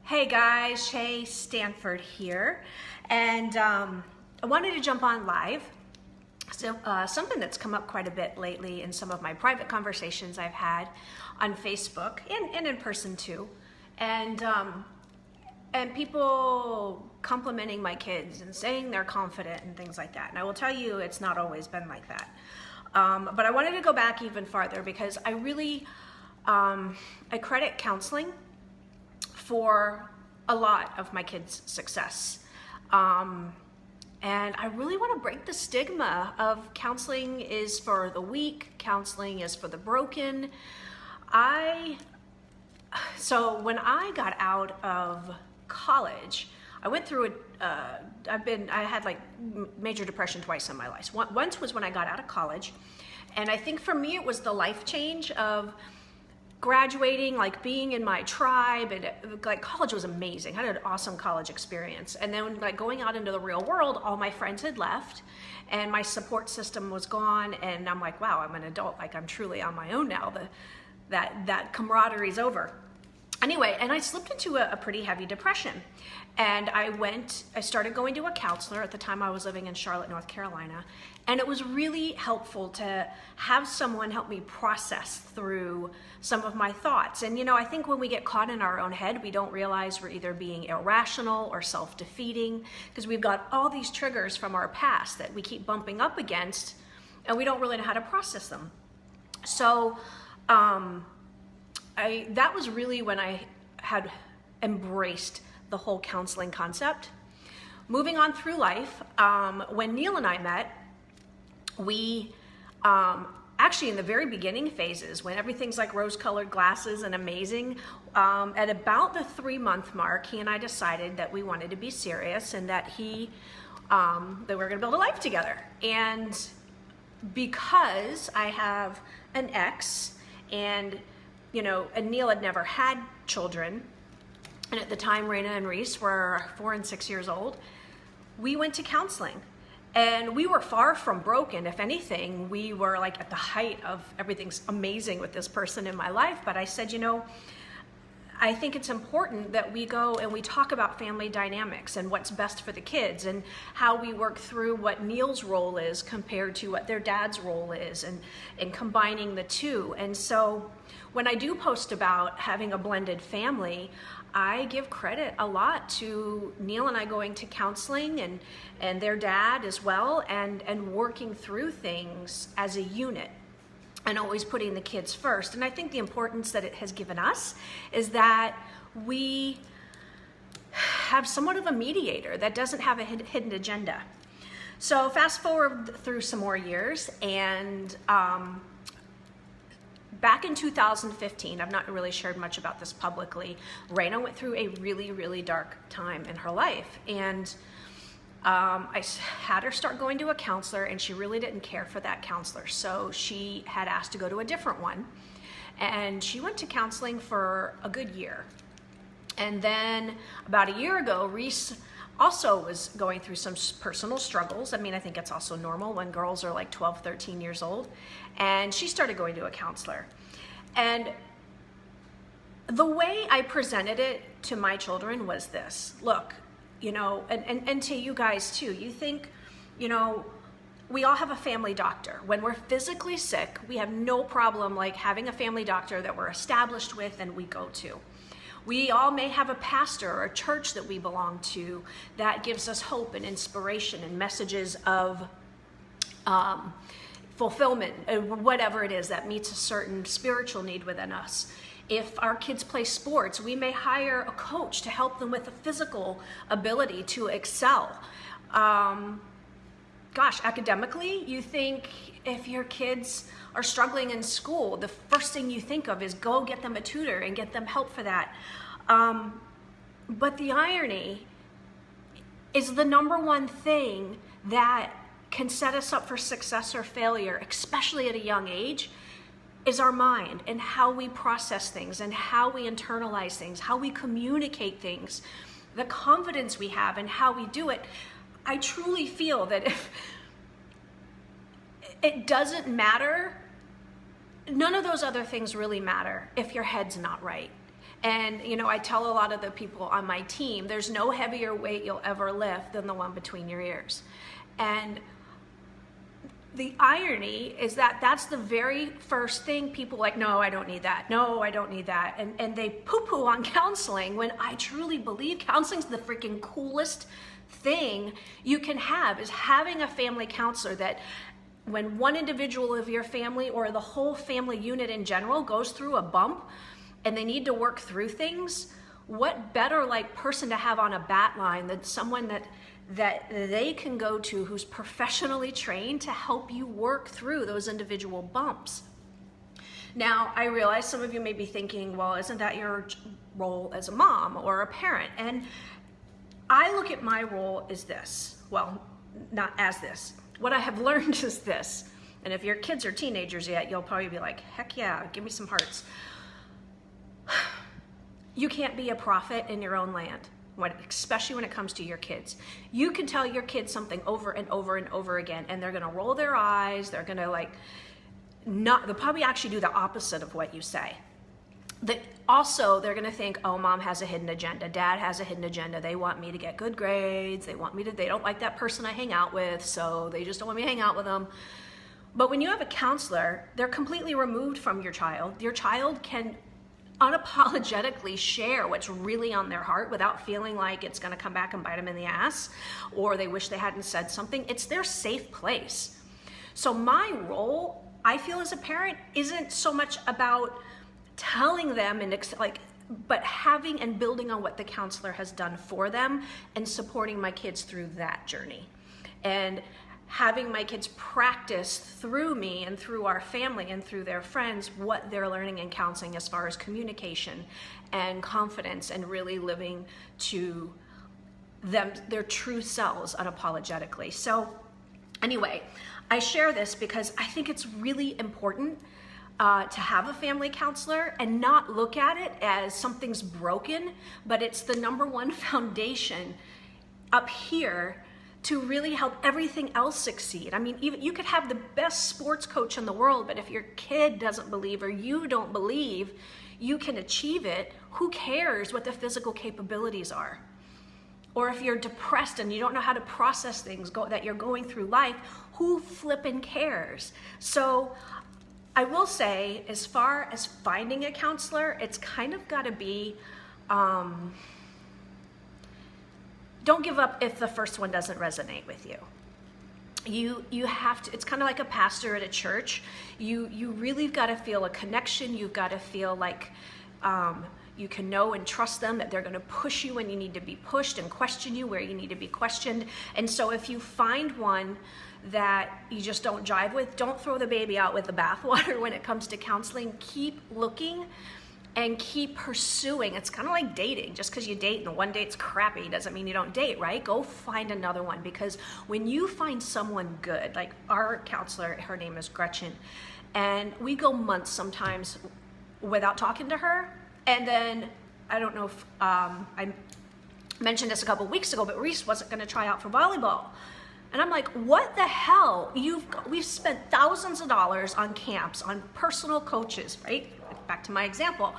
Hey guys, Shay Stanford here, and I wanted to jump on live. So something that's come up quite a bit lately in some of my private conversations I've had on Facebook and in person too, and people complimenting my kids and saying they're confident and things like that. And I will tell you, it's not always been like that. But I wanted to go back even farther because I really I credit counseling for a lot of my kids' success. And I really want to break the stigma of counseling is for the weak, counseling is for the broken. So when I got out of college, I went through I had like major depression twice in my life. Once was when I got out of college. And I think for me, it was the life change of graduating, like being in my tribe, and like college was amazing. I had an awesome college experience. And then like going out into the real world, all my friends had left and my support system was gone. And I'm like, wow, I'm an adult. Like I'm truly on my own now. That camaraderie's over. Anyway, and I slipped into a pretty heavy depression. And I started going to a counselor. At the time I was living in Charlotte, North Carolina. And it was really helpful to have someone help me process through some of my thoughts. And you know, I think when we get caught in our own head, we don't realize we're either being irrational or self-defeating because we've got all these triggers from our past that we keep bumping up against and we don't really know how to process them. So that was really when I had embraced the whole counseling concept. Moving on through life, when Neil and I met, we actually in the very beginning phases, when everything's like rose-colored glasses and amazing, at about the 3-month mark, he and I decided that we wanted to be serious and that that we were gonna build a life together. And because I have an ex and Neil had never had children, and at the time Raina and Reese were 4 and 6 years old, we went to counseling. And we were far from broken. If anything, we were like at the height of everything's amazing with this person in my life. But I said, I think it's important that we go and we talk about family dynamics and what's best for the kids and how we work through what Neil's role is compared to what their dad's role is and combining the two. And so when I do post about having a blended family, I give credit a lot to Neil and I going to counseling and their dad as well and working through things as a unit and always putting the kids first. And I think the importance that it has given us is that we have somewhat of a mediator that doesn't have a hidden agenda. So fast forward through some more years, and back in 2015, I've not really shared much about this publicly, Raina went through a really, really dark time in her life. And I had her start going to a counselor, and she really didn't care for that counselor. So she had asked to go to a different one. And she went to counseling for a good year. And then about a year ago, Reese also was going through some personal struggles. I mean, I think it's also normal when girls are like 12, 13 years old. And she started going to a counselor. And the way I presented it to my children was this: look, and to you guys too, you think, we all have a family doctor. When we're physically sick, we have no problem like having a family doctor that we're established with and we go to. We all may have a pastor or a church that we belong to that gives us hope and inspiration and messages of fulfillment, whatever it is that meets a certain spiritual need within us. If our kids play sports, we may hire a coach to help them with the physical ability to excel. Academically, you think if your kids are struggling in school, the first thing you think of is go get them a tutor and get them help for that. But the irony is the number one thing that can set us up for success or failure, especially at a young age, is our mind and how we process things and how we internalize things, how we communicate things, the confidence we have and how we do it. I truly feel that if it doesn't matter, none of those other things really matter if your head's not right. And, you know, I tell a lot of the people on my team, there's no heavier weight you'll ever lift than the one between your ears. And the irony is that that's the very first thing people like, no, I don't need that. No, I don't need that. And they poo-poo on counseling when I truly believe counseling's the freaking coolest thing you can have, is having a family counselor that when one individual of your family or the whole family unit in general goes through a bump and they need to work through things, what better like person to have on a bat line than someone that they can go to who's professionally trained to help you work through those individual bumps. Now, I realize some of you may be thinking, well, isn't that your role as a mom or a parent? And I look at my role as this. Well, not as this. What I have learned is this. And if your kids are teenagers yet, you'll probably be like, heck yeah, give me some hearts. You can't be a prophet in your own land, especially when it comes to your kids. You can tell your kids something over and over and over again, and they're gonna roll their eyes, they're gonna they'll probably actually do the opposite of what you say. Also, they're gonna think, oh, mom has a hidden agenda, dad has a hidden agenda, they want me to get good grades, they don't like that person I hang out with, so they just don't want me to hang out with them. But when you have a counselor, they're completely removed from your child. Your child can unapologetically share what's really on their heart without feeling like it's gonna come back and bite them in the ass, or they wish they hadn't said something. It's their safe place. So my role, I feel as a parent, isn't so much about telling them but having and building on what the counselor has done for them and supporting my kids through that journey. And having my kids practice through me and through our family and through their friends what they're learning in counseling as far as communication and confidence and really living to their true selves unapologetically. So anyway, I share this because I think it's really important to have a family counselor and not look at it as something's broken, but it's the number one foundation up here to really help everything else succeed. I mean, even you could have the best sports coach in the world, but if your kid doesn't believe or you don't believe you can achieve it, who cares what the physical capabilities are? Or if you're depressed and you don't know how to process things that you're going through life, who flippin' cares? So I will say, as far as finding a counselor, it's kind of got to be, don't give up if the first one doesn't resonate with you. You have to, it's kind of like a pastor at a church. You really got to feel a connection. You've got to feel like you can know and trust them, that they're going to push you when you need to be pushed and question you where you need to be questioned. And so if you find one that you just don't jive with, don't throw the baby out with the bathwater when it comes to counseling. Keep looking and keep pursuing. It's kind of like dating. Just because you date and one date's crappy doesn't mean you don't date, right? Go find another one, because when you find someone good, like our counselor, her name is Gretchen, and we go months sometimes without talking to her. And then, I don't know if I mentioned this a couple weeks ago, but Reese wasn't going to try out for volleyball. And I'm like, what the hell? We've spent thousands of dollars on camps, on personal coaches, right? Back to my example.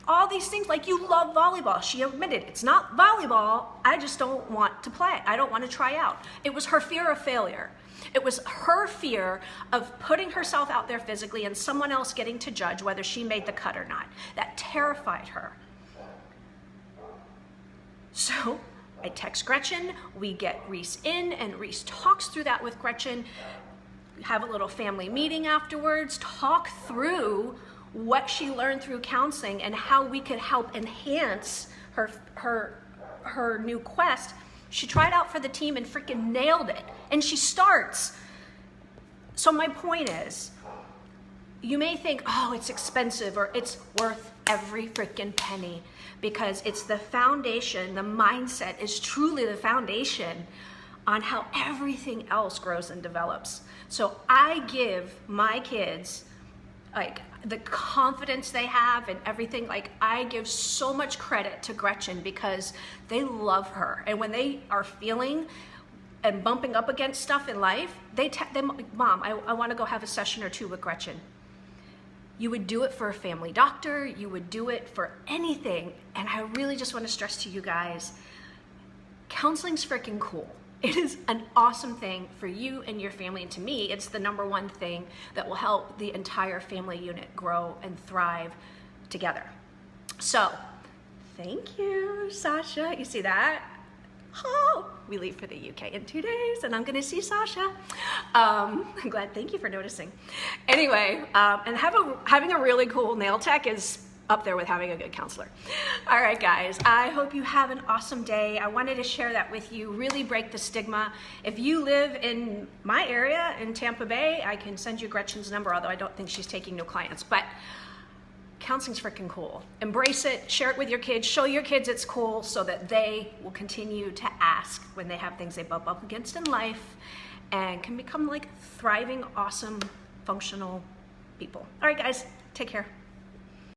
All these things, like, you love volleyball. She admitted, it's not volleyball, I just don't want to play. I don't want to try out. It was her fear of failure. It was her fear of putting herself out there physically and someone else getting to judge whether she made the cut or not. That terrified her. So I text Gretchen, we get Reese in, and Reese talks through that with Gretchen, have a little family meeting afterwards, talk through what she learned through counseling and how we could help enhance her new quest. She tried out for the team and freaking nailed it, and she starts. So my point is, you may think, oh, it's expensive, or it's worth every freaking penny, because it's the foundation. The mindset is truly the foundation on how everything else grows and develops. So I give my kids, like, the confidence they have and everything. Like, I give so much credit to Gretchen because they love her. And when they are feeling and bumping up against stuff in life, they Mom, I want to go have a session or two with Gretchen. You would do it for a family doctor, you would do it for anything. And I really just want to stress to you guys, counseling's freaking cool. It is an awesome thing for you and your family, and to me, it's the number one thing that will help the entire family unit grow and thrive together. So, thank you, Sasha. You see that? Oh, we leave for the UK in 2 days, and I'm gonna see Sasha. I'm glad, thank you for noticing. Anyway, and having a really cool nail tech is up there with having a good counselor. All right, guys, I hope you have an awesome day. I wanted to share that with you, really break the stigma. If you live in my area in Tampa Bay, I can send you Gretchen's number, although I don't think she's taking new clients, but counseling's freaking cool. Embrace it, share it with your kids, show your kids it's cool so that they will continue to ask when they have things they bump up against in life and can become like thriving, awesome, functional people. All right, guys, take care.